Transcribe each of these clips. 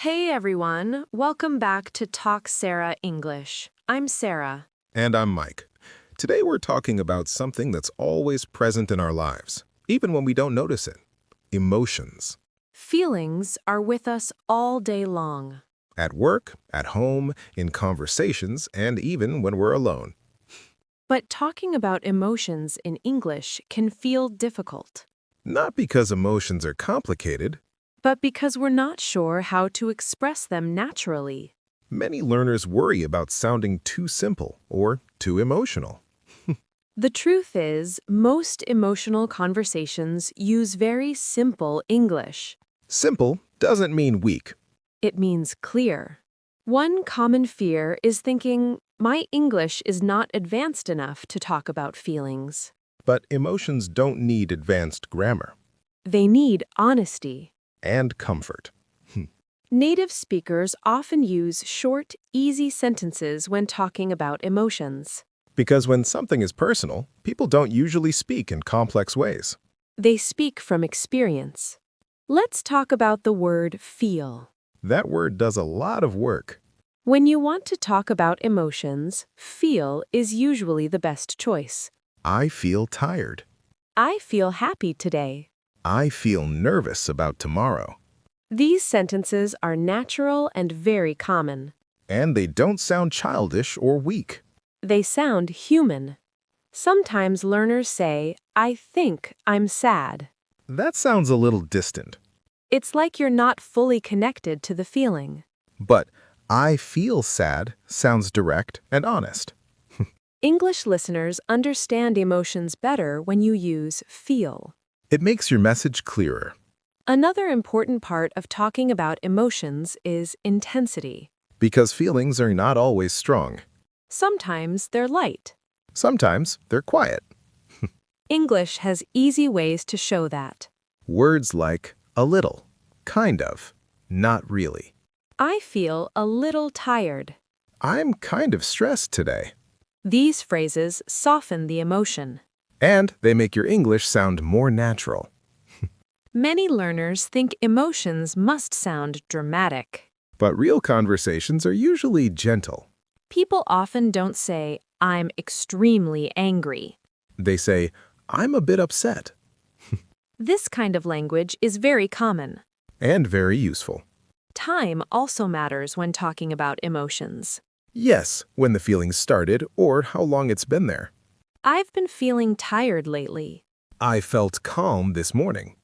Hey everyone, welcome back to Talk Sara English. I'm Sarah. And I'm Mike. Today we're talking about something that's always present in our lives, even when we don't notice it. Emotions. Feelings are with us all day long. At work, at home, in conversations, and even when we're alone. But talking about emotions in English can feel difficult, Not because emotions are complicated. but because we're not sure how to express them naturally. Many learners worry about sounding too simple or too emotional. The truth is, most emotional conversations use very simple English. Simple doesn't mean weak. It means clear. One common fear is thinking, my English is not advanced enough to talk about feelings. But emotions don't need advanced grammar They need honesty. and comfort. Native speakers often use short, easy sentences when talking about emotions. Because when something is personal, people don't usually speak in complex ways. They speak from experience. Let's talk about the word feel. That word does a lot of work. When you want to talk about emotions, feel is usually the best choice. I feel tired. I feel happy today. I feel nervous about tomorrow. These sentences are natural and very common. And they don't sound childish or weak. They sound human. Sometimes learners say, I think I'm sad. That sounds a little distant. It's like you're not fully connected to the feeling. But I feel sad sounds direct and honest. English listeners understand emotions better when you use feel. It makes your message clearer. Another important part of talking about emotions is intensity. Because feelings are not always strong. Sometimes they're light. Sometimes they're quiet. English has easy ways to show that. Words like a little, kind of, not really. I feel a little tired. I'm kind of stressed today. These phrases soften the emotion. And they make your English sound more natural. Many learners think emotions must sound dramatic. But real conversations are usually gentle. People often don't say, I'm extremely angry. They say, I'm a bit upset. This kind of language is very common. And very useful. Time also matters when talking about emotions. Yes, when the feeling started or how long it's been there. I've been feeling tired lately. I felt calm this morning.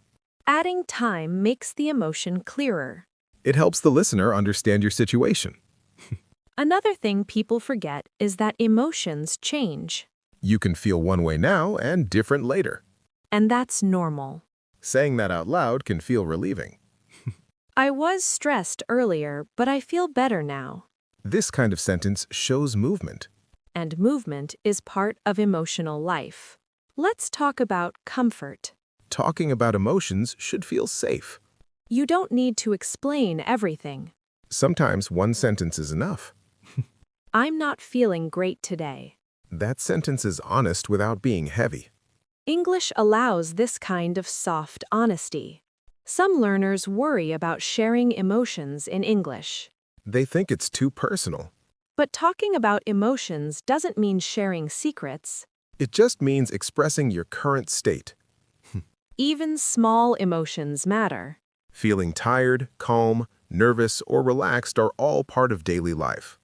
Adding time makes the emotion clearer. It helps the listener understand your situation. Another thing people forget is that emotions change. You can feel one way now and different later. And that's normal. Saying that out loud can feel relieving. I was stressed earlier, but I feel better now. This kind of sentence shows movement. And movement is part of emotional life. Let's talk about comfort. Talking about emotions should feel safe. You don't need to explain everything. Sometimes one sentence is enough. I'm not feeling great today. That sentence is honest without being heavy. English allows this kind of soft honesty. Some learners worry about sharing emotions in English. They think it's too personal. But talking about emotions doesn't mean sharing secrets. It just means expressing your current state. Even small emotions matter. Feeling tired, calm, nervous, or relaxed are all part of daily life.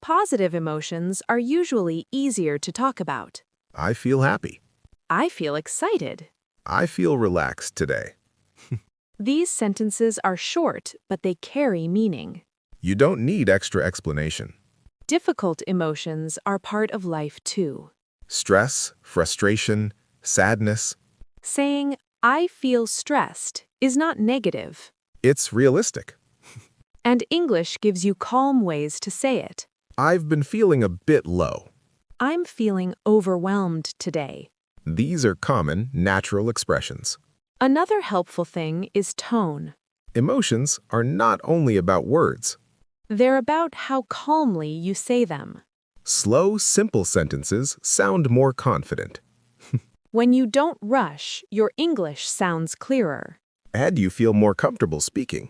Positive emotions are usually easier to talk about. I feel happy. I feel excited. I feel relaxed today. These sentences are short, but they carry meaning. You don't need extra explanation. Difficult emotions are part of life too. Stress, frustration, sadness. Saying, I feel stressed is not negative. It's realistic. And English gives you calm ways to say it. I've been feeling a bit low. I'm feeling overwhelmed today. These are common, natural expressions. Another helpful thing is tone. Emotions are not only about words. They're about how calmly you say them. Slow, simple sentences sound more confident. When you don't rush, your English sounds clearer. And you feel more comfortable speaking.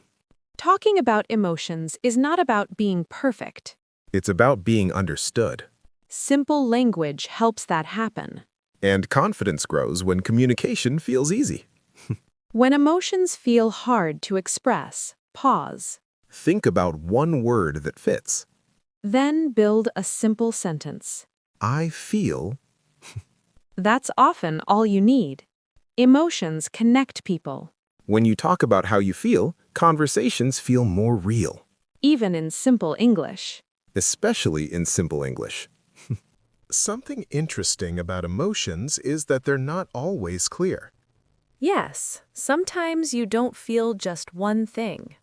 Talking about emotions is not about being perfect. It's about being understood. Simple language helps that happen. And confidence grows when communication feels easy. When emotions feel hard to express, pause. Think about one word that fits. Then build a simple sentence. I feel. That's often all you need. Emotions connect people, When you talk about how you feel, conversations feel more real, even in simple English. especially in simple English. Something interesting about emotions is that they're not always clear. Yes, sometimes you don't feel just one thing.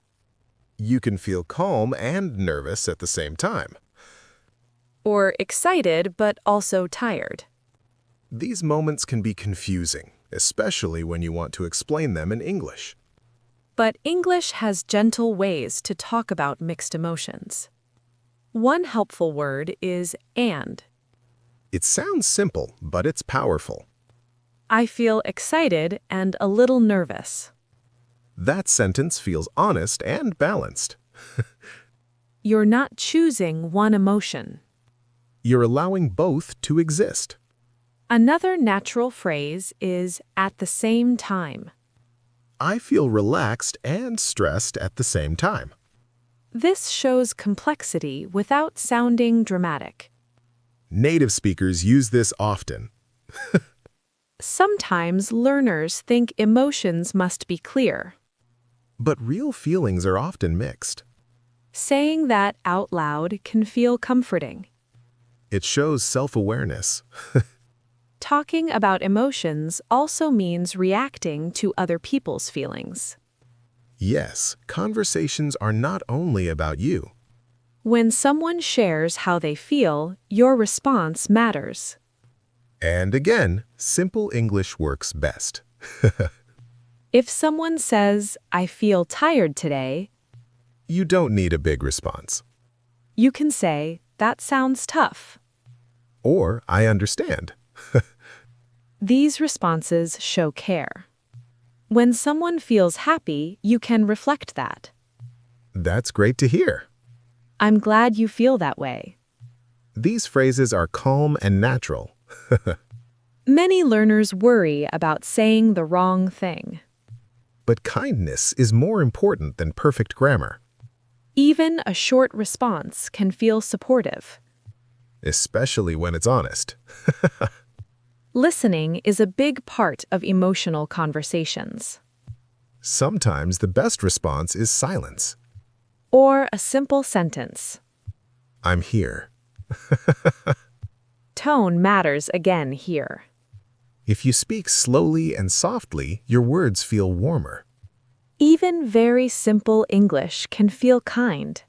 You can feel calm and nervous at the same time. Or excited but also tired. These moments can be confusing, especially when you want to explain them in English. But English has gentle ways to talk about mixed emotions. One helpful word is and. It sounds simple, but it's powerful. I feel excited and a little nervous. That sentence feels honest and balanced. You're not choosing one emotion. You're allowing both to exist. Another natural phrase is at the same time. I feel relaxed and stressed at the same time. This shows complexity without sounding dramatic. Native speakers use this often. Sometimes learners think emotions must be clear. But real feelings are often mixed. Saying that out loud can feel comforting. It shows self-awareness. Talking about emotions also means reacting to other people's feelings. Yes, conversations are not only about you. When someone shares how they feel, your response matters. And again, simple English works best. If someone says, I feel tired today, You don't need a big response. you can say, that sounds tough. Or, I understand. These responses show care. When someone feels happy, you can reflect that. That's great to hear. I'm glad you feel that way. These phrases are calm and natural. Many learners worry about saying the wrong thing. But kindness is more important than perfect grammar, Even a short response can feel supportive. especially when it's honest. Listening is a big part of emotional conversations. Sometimes the best response is silence. Or a simple sentence. I'm here. Tone matters again here. If you speak slowly and softly, your words feel warmer. Even very simple English can feel kind.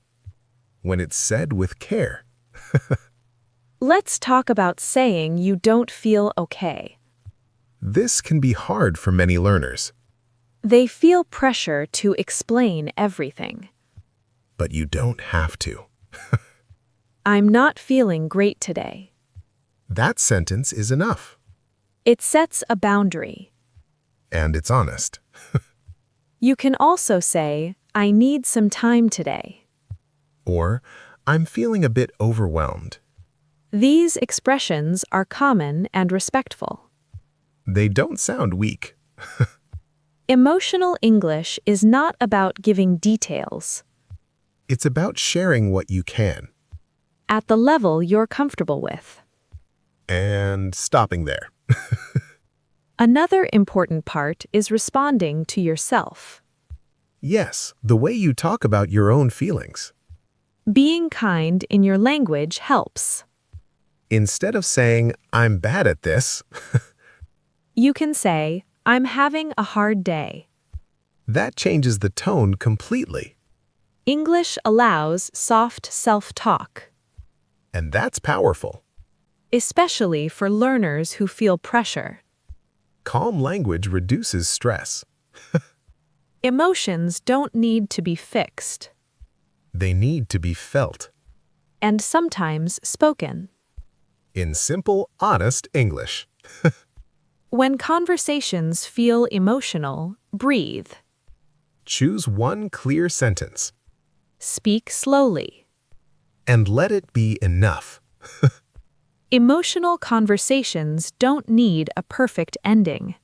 When it's said with care, Let's talk about saying you don't feel okay. this can be hard for many learners. They feel pressure to explain everything. But you don't have to. I'm not feeling great today. That sentence is enough. It sets a boundary. And it's honest. You can also say, I need some time today. Or, I'm feeling a bit overwhelmed. These expressions are common and respectful. They don't sound weak. Emotional English is not about giving details. It's about sharing what you can. At the level you're comfortable with. And stopping there. Another important part is responding to yourself. Yes, the way you talk about your own feelings. Being kind in your language helps. Instead of saying, I'm bad at this, You can say, I'm having a hard day. that changes the tone completely. English allows soft self-talk, And that's powerful. especially for learners who feel pressure. Calm language reduces stress. Emotions don't need to be fixed, They need to be felt. and sometimes spoken. In simple, honest English. When conversations feel emotional, breathe. Choose one clear sentence Speak slowly. and let it be enough. Emotional conversations don't need a perfect ending.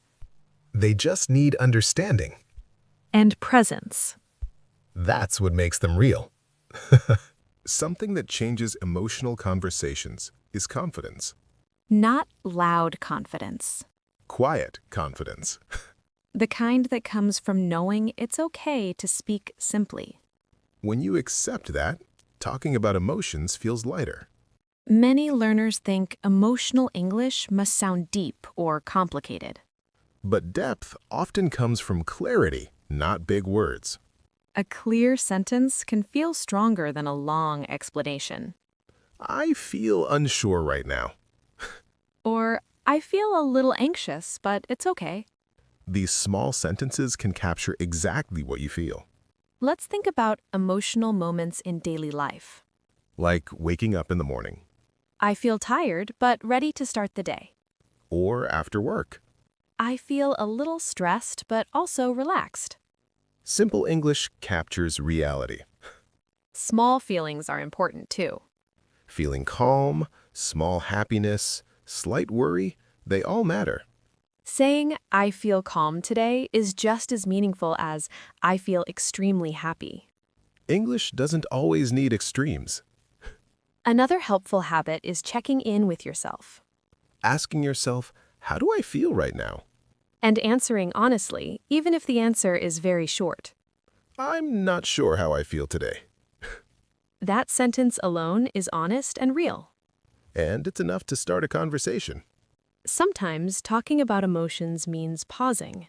They just need understanding. And presence. That's what makes them real. Something that changes emotional conversations is confidence. Not loud confidence. Quiet confidence. The kind that comes from knowing it's okay to speak simply. When you accept that, talking about emotions feels lighter. Many learners think emotional English must sound deep or complicated. But depth often comes from clarity, not big words. A clear sentence can feel stronger than a long explanation. I feel unsure right now. Or, I feel a little anxious, but it's okay. These small sentences can capture exactly what you feel. Let's think about emotional moments in daily life. Like waking up in the morning, I feel tired, but ready to start the day. or after work. I feel a little stressed, but also relaxed. Simple English captures reality. Small feelings are important too. Feeling calm, small happiness, slight worry, they all matter. Saying, I feel calm today is just as meaningful as, I feel extremely happy. English doesn't always need extremes. Another helpful habit is checking in with yourself. Asking yourself, how do I feel right now? And answering honestly, even if the answer is very short. I'm not sure how I feel today. That sentence alone is honest and real. And it's enough to start a conversation. Sometimes talking about emotions means pausing.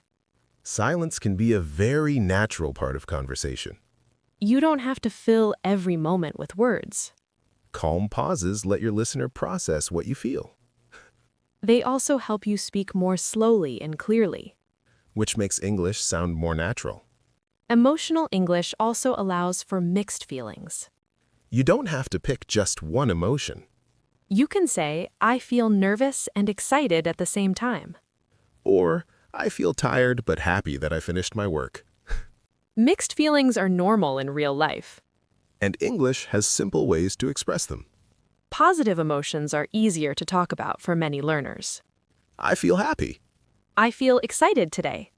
Silence can be a very natural part of conversation. You don't have to fill every moment with words. Calm pauses let your listener process what you feel, They also help you speak more slowly and clearly. which makes English sound more natural. Emotional English also allows for mixed feelings. You don't have to pick just one emotion. You can say, I feel nervous and excited at the same time. Or, I feel tired but happy that I finished my work. Mixed feelings are normal in real life. And English has simple ways to express them. Positive emotions are easier to talk about for many learners. I feel happy. I feel excited today.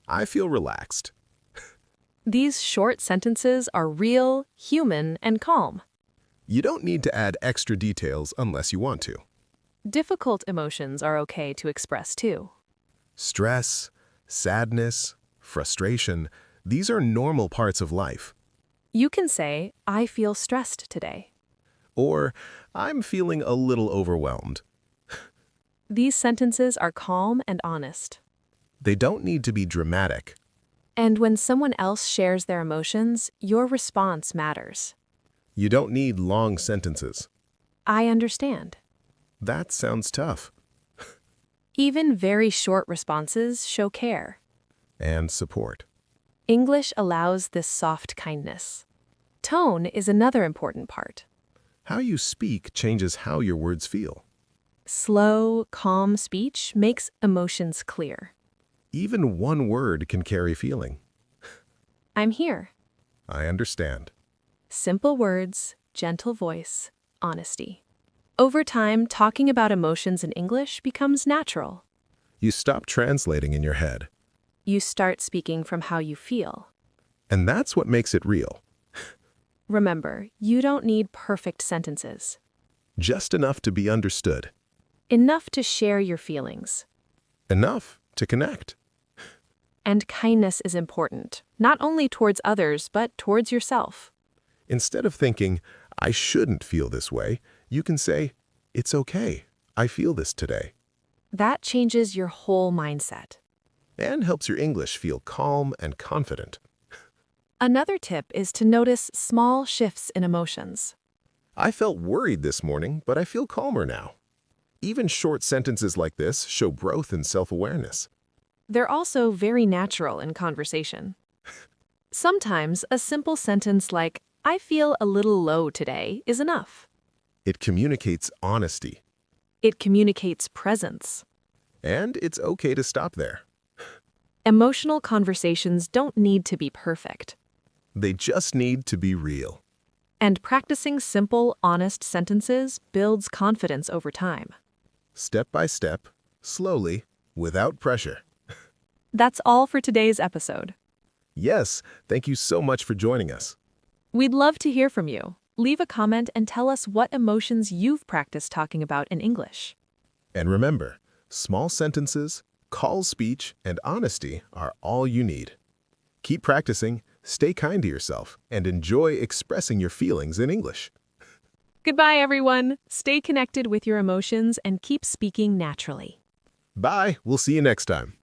I feel relaxed. These short sentences are real, human, and calm. You don't need to add extra details unless you want to. Difficult emotions are okay to express too. Stress, sadness, frustration, these are normal parts of life. You can say, I feel stressed today. Or, I'm feeling a little overwhelmed. These sentences are calm and honest. They don't need to be dramatic. And when someone else shares their emotions, your response matters. You don't need long sentences. I understand. That sounds tough. Even very short responses show care. And support. English allows this soft kindness. Tone is another important part. How you speak changes how your words feel. Slow, calm speech makes emotions clear. Even one word can carry feeling. I'm here. I understand. Simple words, gentle voice, honesty. Over time, talking about emotions in English becomes natural. You stop translating in your head. You start speaking from how you feel. And that's what makes it real. Remember, you don't need perfect sentences. Just enough to be understood. Enough to share your feelings. Enough to connect. And kindness is important, not only towards others, but towards yourself. Instead of thinking, I shouldn't feel this way, you can say, it's okay. I feel this today. That changes your whole mindset. And helps your English feel calm and confident. Another tip is to notice small shifts in emotions. I felt worried this morning, but I feel calmer now. Even short sentences like this show growth in self-awareness. They're also very natural in conversation. Sometimes a simple sentence like, I feel a little low today, is enough. It communicates honesty. It communicates presence. And it's okay to stop there. Emotional conversations don't need to be perfect. They just need to be real. And practicing simple, honest sentences builds confidence over time. Step by step, slowly, without pressure. That's all for today's episode. Yes, thank you so much for joining us. We'd love to hear from you. Leave a comment and tell us what emotions you've practiced talking about in English. And remember, small sentences, call speech, and honesty are all you need. Keep practicing, stay kind to yourself, and enjoy expressing your feelings in English. Goodbye, everyone. Stay connected with your emotions and keep speaking naturally. Bye, we'll see you next time.